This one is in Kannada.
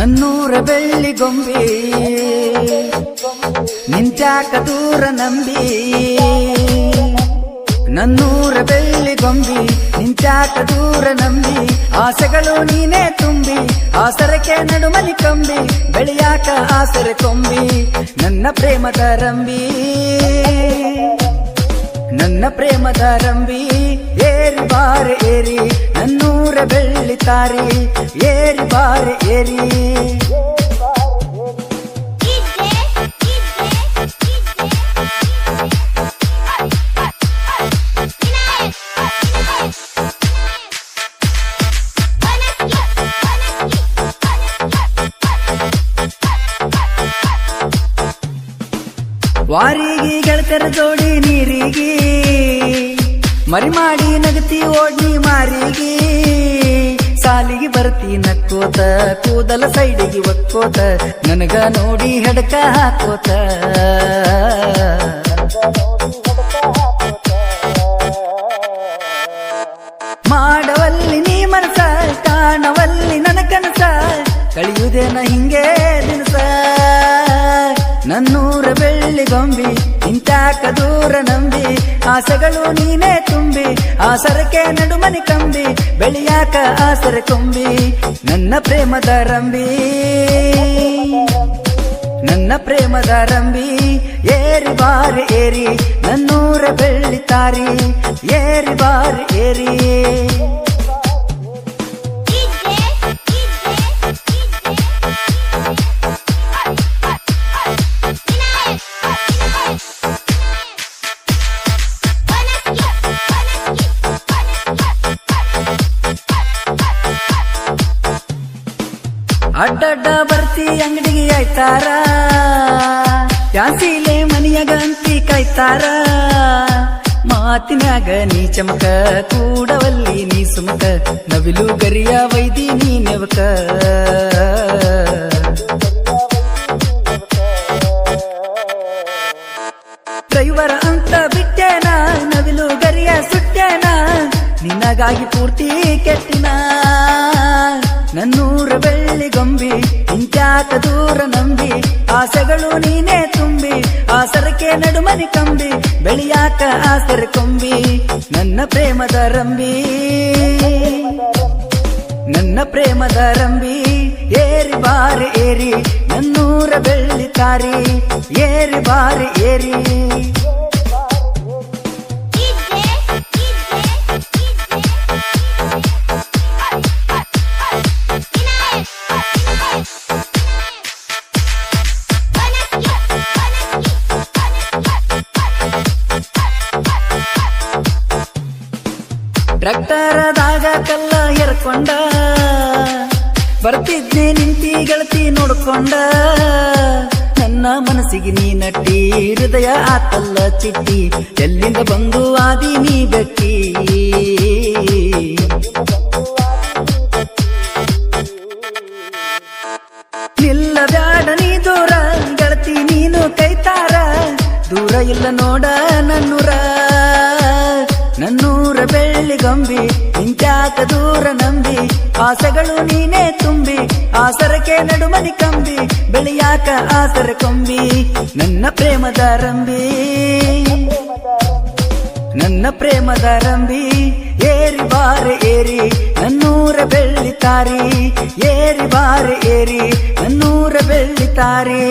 ನನ್ನೂರ ಬೆಳ್ಳಿ ಗೊಂಬೆ ನಿಂತ್ಯಾಕ ದೂರ ನಂಬಿ ನನ್ನೂರ ಬೆಳ್ಳಿ ಗೊಂಬಿ ನಿಂತ್ಯಾಕ ದೂರ ನಂಬಿ ಆಸೆಗಳು ನೀನೇ ತುಂಬಿ ಆಸರಕ್ಕೆ ನಡುಮನಿ ಕಂಬಿ ಬೆಳೆಯಾಕ ಆಸರೆ ಕೊಂಬಿ ನನ್ನ ಪ್ರೇಮದ ರಂಬಿ ನನ್ನ ಪ್ರೇಮದ ರಂಬಿ ಏರಿ ಬಾರೆ ಏರಿ ನನ್ನೂರ ಬೆಳ್ಳಿ ತಾರಿ ಏರಿ ಬಾರೆ ಏರಿ ವಾರಿಗೆ ಗೆಳತರ ಜೋಡಿ ನೀರಿಗೆ ಮರಿ ಮಾಡಿ ನಗತಿ ಓಡ್ನಿ ಮಾರಿಗೆ ಸಾಲಿಗೆ ಬರ್ತಿ ನಕ್ಕೋತ ಕೂದಲ ಸೈಡಿಗೆ ಒಕ್ಕೋತ ನನಗ ನೋಡಿ ಹೆಡಕ ಹಾಕೋತ ಮಾಡವಲ್ಲಿ ನೀ ಮನಸ ಕಾಣವಲ್ಲಿ ನನ್ನ ಕನಸ ಕಳಿಯುವುದೇನ ಹಿಂಗೆ ದಿನಸ ನನ್ನೂರ ಬೆಳ್ಳಿ ಗೊಂಬಿ ಇಂತಾಕ ದೂರ ನಂಬಿ ಆಸೆಗಳು ನೀನೇ ತುಂಬಿ ಆಸರಕ್ಕೆ ನಡುಮನಿ ಕಂಬಿ ಬೆಳೆಯಾಕ ಆಸರೆ ಕೊಂಬಿ ನನ್ನ ಪ್ರೇಮದ ರಂಬಿ ನನ್ನ ಪ್ರೇಮದ ರಂಬಿ ಏರಿ ಬಾರಿ ಏರಿ ನನ್ನೂರ ಬೆಳ್ಳಿ ತಾರಿ ಏರಿ ಬಾರಿ ಏರಿ ಅಡ್ಡಡ್ಡ ಬರ್ತಿ ಅಂಗಡಿಗೆ ಆಯ್ತಾರ ಯಾಸಿಲೆ ಮನಿಯ ಗಂತಿ ಕಾಯ್ತಾರ ಮಾತಿನ್ಯಾಗ ನೀ ಚಮಕ ಕೂಡವಲ್ಲಿ ನೀ ಸುಮಕ ನವಿಲು ಗರಿಯ ವೈದಿ ನೀ ನೆವಕ ಡ್ರೈವರ ಅಂತ ಬಿಟ್ಟೇನ ನವಿಲು ಗರಿಯ ಸುಟ್ಟೇನ ನಿನಗಾಗಿ ಪೂರ್ತಿ ಕೆಟ್ಟಿನ ನನ್ನೂರ ಬೆಳ್ಳಿ ಗೊಂಬಿ ಇಂತ್ಯಾಕ ದೂರ ನಂಬಿ ಆಸೆಗಳು ನೀನೇ ತುಂಬಿ ಆಸರಕ್ಕೆ ನಡುಮನಿ ಕಂಬಿ ಬೆಳೆಯಾಕ ಆಸರೆ ಕೊಂಬಿ ನನ್ನ ಪ್ರೇಮದ ರಂಬಿ ನನ್ನ ಪ್ರೇಮದ ರಂಬಿ ಏರಿ ಬಾರಿ ಏರಿ ನನ್ನೂರ ಬೆಳ್ಳಿ ತಾರಿ ಏರಿ ಬಾರಿ ಏರಿ ಟ್ರ್ಯಾಕ್ಟರದಾಗ ಕಲ್ಲ ಎರ್ಕೊಂಡ ಬರ್ತಿದ್ನೆ ನಿಂತಿ ಗೆಳತಿ ನೋಡ್ಕೊಂಡ ನನ್ನ ಮನಸ್ಸಿಗೆ ನೀ ನಟ್ಟಿ ಹೃದಯ ಆತಲ್ಲ ಚಿಟ್ಟಿ ಎಲ್ಲಿಂದ ಬಂದು ಆದಿ ನೀ ಬೆಟ್ಟಿ ನಿಲ್ಲ ಬ್ಯಾಡ ನೀ ದೂರ ಗೆಳತಿ ನೀನು ಕೈತಾರ ದೂರ ಇಲ್ಲ ನೋಡ ನನ್ನೂರ ನನ್ನೂರ ಬೆಳ್ಳಿ ಗೊಂಬಿ ಇಂತ್ಯಾಕ ದೂರ ನಂಬಿ ಆಸೆಗಳು ನೀನೇ ತುಂಬಿ ಆಸರಕ್ಕೆ ನಡುಮನಿ ಕಂಬಿ ಬೆಳೆಯಾಕ ಆಸರೆ ಕೊಂಬಿ ನನ್ನ ಪ್ರೇಮದ ರಂಬಿ ನನ್ನ ಪ್ರೇಮದ ರಂಬಿ ಏರಿ ಬಾರೆ ಏರಿ ನನ್ನೂರ ಬೆಳ್ಳಿ ತಾರಿ ಏರಿ ಬಾರೆ ಏರಿ ನನ್ನೂರ ಬೆಳ್ಳಿ ತಾರಿ